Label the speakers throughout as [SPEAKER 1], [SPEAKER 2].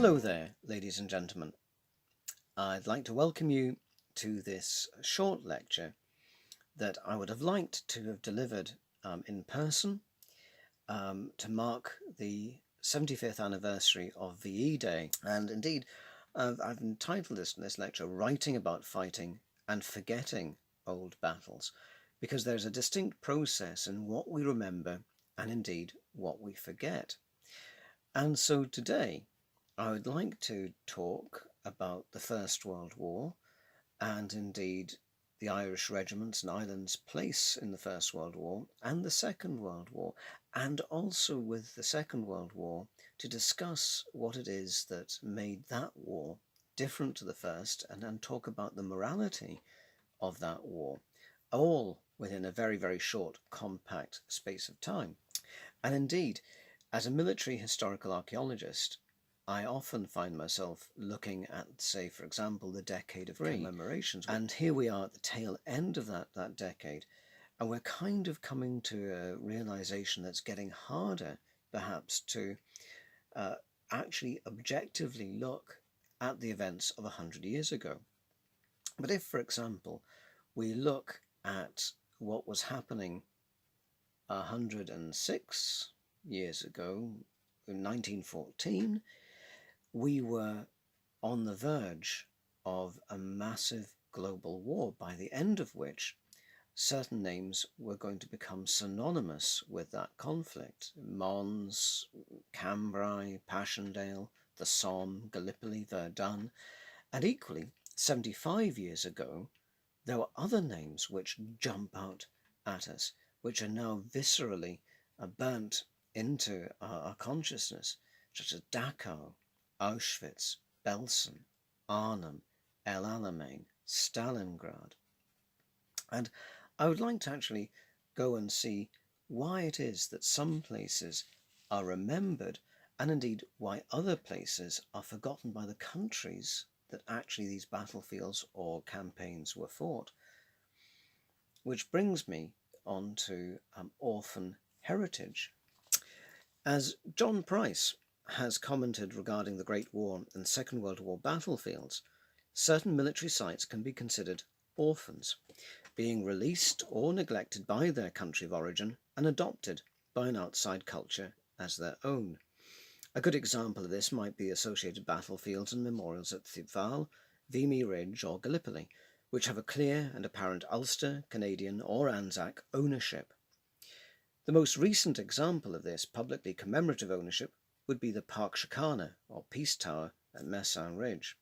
[SPEAKER 1] Hello there, ladies and gentlemen. I'd like to welcome you to this short lecture that I would have liked to have delivered in person to mark the 75th anniversary of VE Day. And indeed, I've entitled this lecture Writing About Fighting and Forgetting Old Battles, because there's a distinct process in what we remember and indeed what we forget. And so today, I would like to talk about the First World War and indeed the Irish regiments and islands' place in the First World War and the Second World War, and also with the Second World War to discuss what it is that made that war different to the first and talk about the morality of that war, all within a very, very short, compact space of time. And indeed, as a military historical archaeologist, I often find myself looking at, say, for example, the Decade of Commemorations. And here we are at the tail end of that decade, and we're kind of coming to a realization that's getting harder, perhaps, to actually objectively look at the events of 100 years ago. But if, for example, we look at what was happening 106 years ago, in 1914, we were on the verge of a massive global war, by the end of which certain names were going to become synonymous with that conflict. Mons, Cambrai, Passchendaele, the Somme, Gallipoli, Verdun, and equally, 75 years ago, there were other names which jump out at us, which are now viscerally burnt into our consciousness, such as Dachau, Auschwitz, Belsen, Arnhem, El Alamein, Stalingrad. And I would like to actually go and see why it is that some places are remembered and indeed why other places are forgotten by the countries that actually these battlefields or campaigns were fought. Which brings me on to Orphan Heritage. As John Price has commented regarding the Great War and Second World War battlefields, certain military sites can be considered orphans, being released or neglected by their country of origin and adopted by an outside culture as their own. A good example of this might be associated battlefields and memorials at Thiepval, Vimy Ridge or Gallipoli, which have a clear and apparent Ulster, Canadian or Anzac ownership. The most recent example of this publicly commemorative ownership would be the Parc Chicana, or Peace Tower, at Messin Ridge.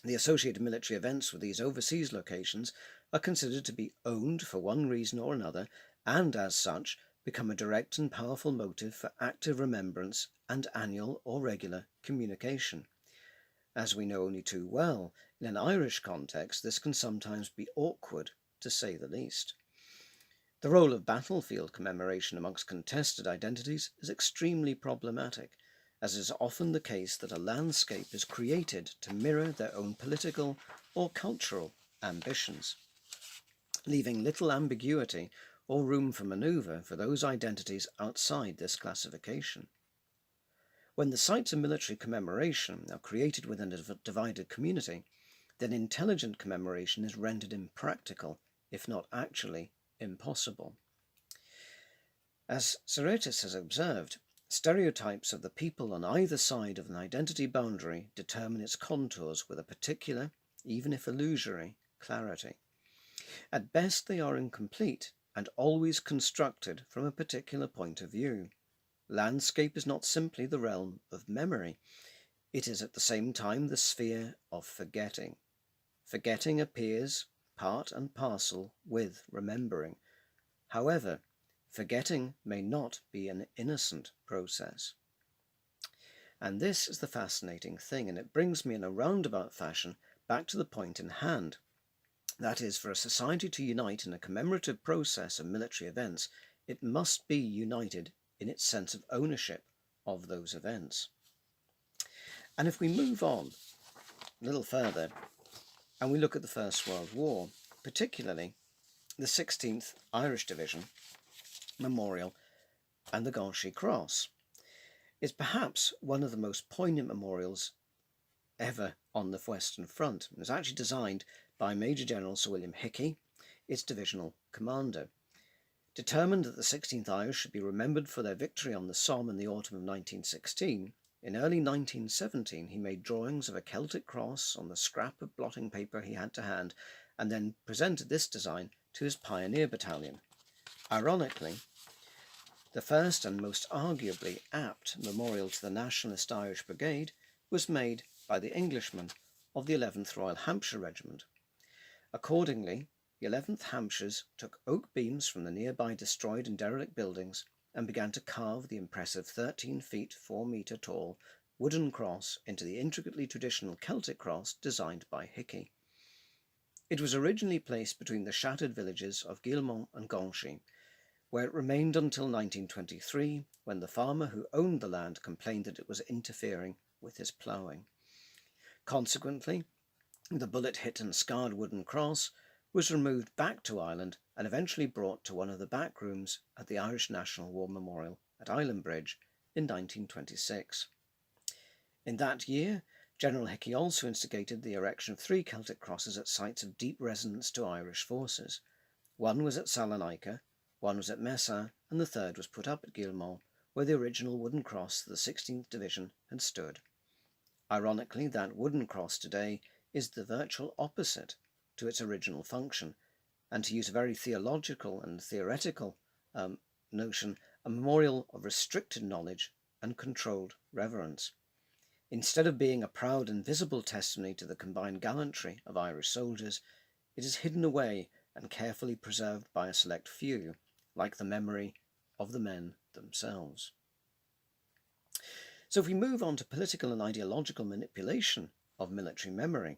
[SPEAKER 1] The associated military events with these overseas locations are considered to be owned for one reason or another, and as such become a direct and powerful motive for active remembrance and annual or regular communication. As we know only too well, in an Irish context this can sometimes be awkward, to say the least. The role of battlefield commemoration amongst contested identities is extremely problematic, as is often the case that a landscape is created to mirror their own political or cultural ambitions, leaving little ambiguity or room for manoeuvre for those identities outside this classification. When the sites of military commemoration are created within a divided community, then intelligent commemoration is rendered impractical, if not actually impossible. As Serretis has observed, stereotypes of the people on either side of an identity boundary determine its contours with a particular, even if illusory, clarity. At best they are incomplete and always constructed from a particular point of view. Landscape is not simply the realm of memory, it is at the same time the sphere of forgetting. Forgetting appears part and parcel with remembering. However, forgetting may not be an innocent process. And this is the fascinating thing, and it brings me in a roundabout fashion back to the point in hand. That is, for a society to unite in a commemorative process of military events, it must be united in its sense of ownership of those events. And if we move on a little further, and we look at the First World War, particularly the 16th Irish Division Memorial and the Gauchy Cross, It's perhaps one of the most poignant memorials ever on the Western Front. It was actually designed by Major General Sir William Hickey, its divisional commander. Determined that the 16th Irish should be remembered for their victory on the Somme in the autumn of 1916, in early 1917 he made drawings of a Celtic cross on the scrap of blotting paper he had to hand, and then presented this design to his pioneer battalion. Ironically, the first and most arguably apt memorial to the Nationalist Irish Brigade was made by the Englishmen of the 11th Royal Hampshire Regiment. Accordingly, the 11th Hampshires took oak beams from the nearby destroyed and derelict buildings and began to carve the impressive 13 feet 4 metre tall wooden cross into the intricately traditional Celtic cross designed by Hickey. It was originally placed between the shattered villages of Guillemont and Gonchy, where it remained until 1923, when the farmer who owned the land complained that it was interfering with his ploughing. Consequently, the bullet-hit and scarred wooden cross was removed back to Ireland and eventually brought to one of the back rooms at the Irish National War Memorial at Island Bridge in 1926. In that year, General Hickey also instigated the erection of 3 Celtic crosses at sites of deep resonance to Irish forces. One was at Salonika, one was at Messa, and the third was put up at Guillemont, where the original wooden cross of the 16th Division had stood. Ironically, that wooden cross today is the virtual opposite to its original function, and to use a very theological and theoretical notion, a memorial of restricted knowledge and controlled reverence. Instead of being a proud and visible testimony to the combined gallantry of Irish soldiers, it is hidden away and carefully preserved by a select few, like the memory of the men themselves. So if we move on to political and ideological manipulation of military memory,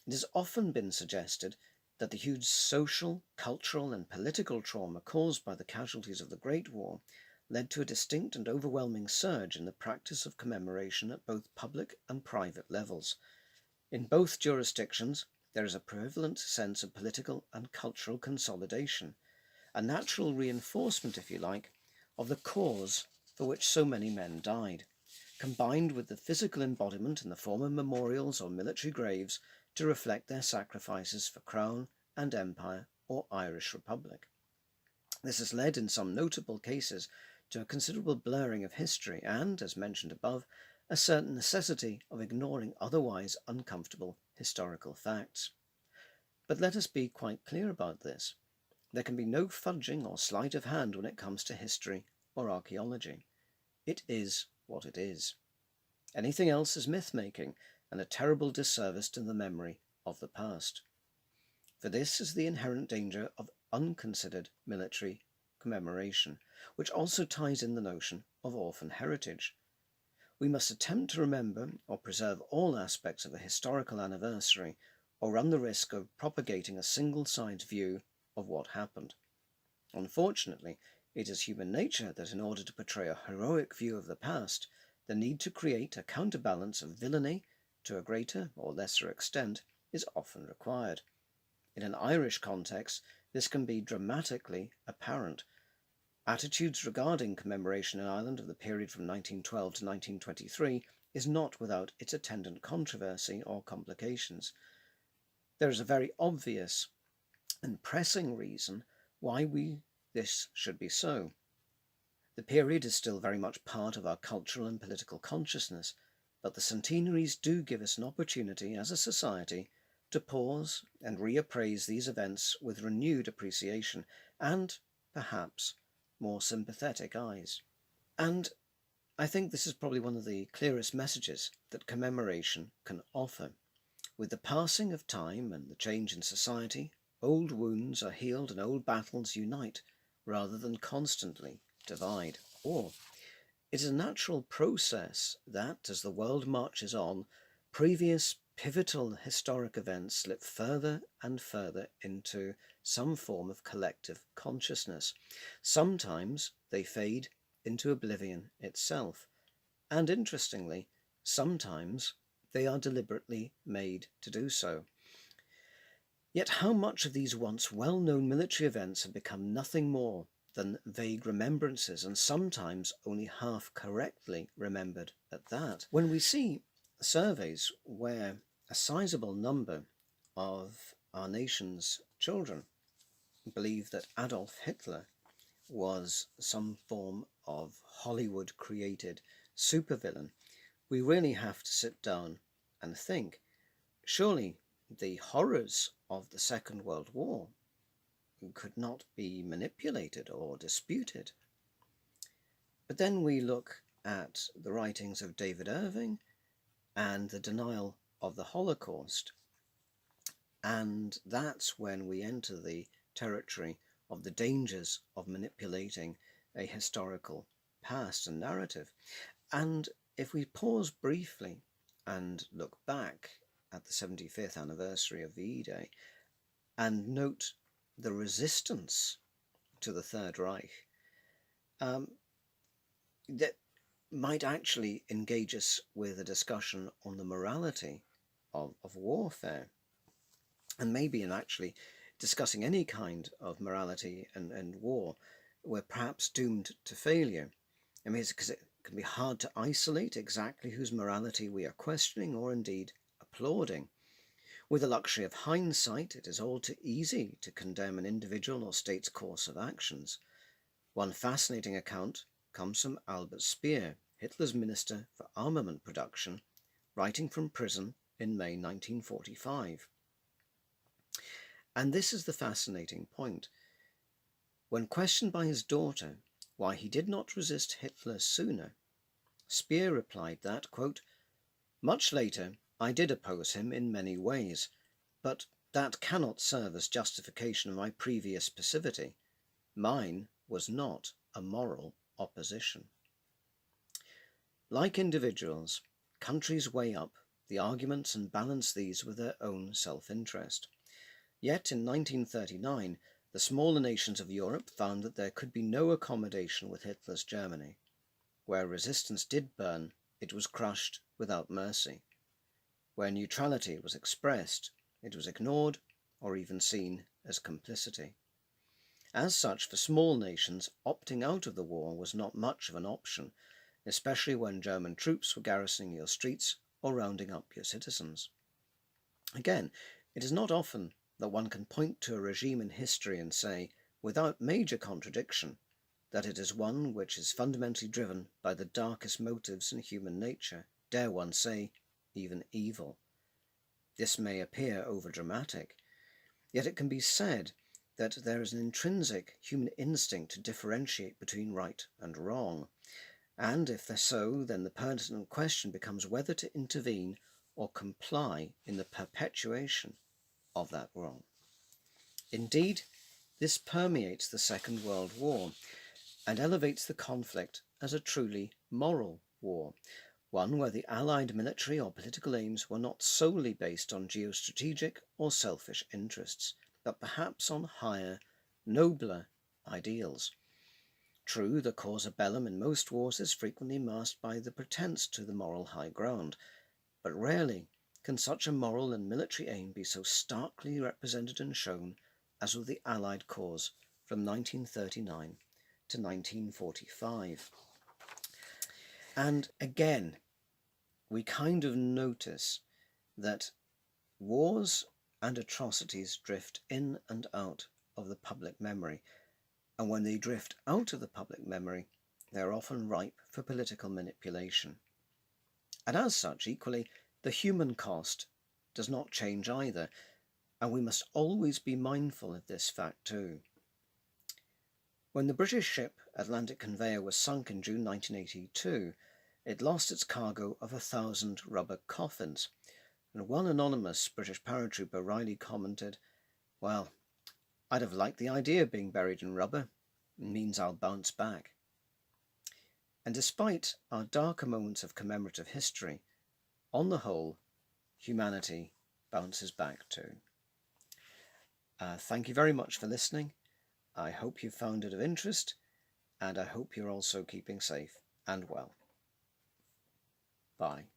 [SPEAKER 1] it has often been suggested that the huge social, cultural and political trauma caused by the casualties of the Great War led to a distinct and overwhelming surge in the practice of commemoration at both public and private levels. In both jurisdictions, there is a prevalent sense of political and cultural consolidation, a natural reinforcement, if you like, of the cause for which so many men died, combined with the physical embodiment in the form of memorials or military graves to reflect their sacrifices for Crown and Empire or Irish Republic. This has led, in some notable cases, to a considerable blurring of history and, as mentioned above, a certain necessity of ignoring otherwise uncomfortable historical facts. But let us be quite clear about this. There can be no fudging or sleight of hand when it comes to history or archaeology. It is what it is. Anything else is myth-making and a terrible disservice to the memory of the past. For this is the inherent danger of unconsidered military commemoration, which also ties in the notion of orphan heritage. We must attempt to remember or preserve all aspects of a historical anniversary, or run the risk of propagating a single-sided view of what happened. Unfortunately, it is human nature that in order to portray a heroic view of the past, the need to create a counterbalance of villainy to a greater or lesser extent is often required. In an Irish context, this can be dramatically apparent. Attitudes regarding commemoration in Ireland of the period from 1912 to 1923 is not without its attendant controversy or complications. There is a very obvious and pressing reason why this should be so. The period is still very much part of our cultural and political consciousness, but the centenaries do give us an opportunity as a society to pause and reappraise these events with renewed appreciation and, perhaps, more sympathetic eyes. And I think this is probably one of the clearest messages that commemoration can offer. With the passing of time and the change in society, old wounds are healed and old battles unite, rather than constantly divide. Or it is a natural process that, as the world marches on, previous pivotal historic events slip further and further into some form of collective consciousness. Sometimes they fade into oblivion itself, and interestingly, sometimes they are deliberately made to do so. Yet how much of these once well-known military events have become nothing more than vague remembrances, and sometimes only half correctly remembered at that. When we see surveys where a sizable number of our nation's children believe that Adolf Hitler was some form of Hollywood-created supervillain, we really have to sit down and think, surely the horrors of the Second World War could not be manipulated or disputed. But then we look at the writings of David Irving and the denial of the Holocaust, and that's when we enter the territory of the dangers of manipulating a historical past and narrative. And if we pause briefly and look back at the 75th anniversary of VE Day and note the resistance to the Third Reich, that might actually engage us with a discussion on the morality of warfare, and maybe in actually discussing any kind of morality and war, we're perhaps doomed to failure. I mean, it's because it can be hard to isolate exactly whose morality we are questioning or indeed applauding. With the luxury of hindsight, it is all too easy to condemn an individual or state's course of actions. One fascinating account comes from Albert Speer, Hitler's Minister for Armament Production, writing from prison in May 1945. And this is the fascinating point. When questioned by his daughter why he did not resist Hitler sooner, Speer replied that, quote, "Much later I did oppose him in many ways, but that cannot serve as justification of my previous passivity. Mine was not a moral opposition." Like individuals, countries weigh up the arguments and balance these with their own self-interest. Yet in 1939, the smaller nations of Europe found that there could be no accommodation with Hitler's Germany. Where resistance did burn, it was crushed without mercy. Where neutrality was expressed, it was ignored or even seen as complicity. As such, for small nations, opting out of the war was not much of an option, especially when German troops were garrisoning your streets or rounding up your citizens. Again, it is not often that one can point to a regime in history and say, without major contradiction, that it is one which is fundamentally driven by the darkest motives in human nature, dare one say, even evil. This may appear overdramatic, yet it can be said that there is an intrinsic human instinct to differentiate between right and wrong, and if they're so, then the pertinent question becomes whether to intervene or comply in the perpetuation of that wrong. Indeed, this permeates the Second World War and elevates the conflict as a truly moral war, one where the Allied military or political aims were not solely based on geostrategic or selfish interests, but perhaps on higher, nobler ideals. True, the causa bellum in most wars is frequently masked by the pretense to the moral high ground, but rarely can such a moral and military aim be so starkly represented and shown as with the Allied cause from 1939 to 1945. And again, we kind of notice that wars and atrocities drift in and out of the public memory, and when they drift out of the public memory, they are often ripe for political manipulation. And as such, equally, the human cost does not change either, and we must always be mindful of this fact too. When the British ship Atlantic Conveyor was sunk in June 1982, it lost its cargo of 1,000 rubber coffins, and one anonymous British paratrooper wryly commented, "Well, I'd have liked the idea of being buried in rubber. It means I'll bounce back." And despite our darker moments of commemorative history, on the whole, humanity bounces back too. Thank you very much for listening. I hope you found it of interest, and I hope you're also keeping safe and well. Bye.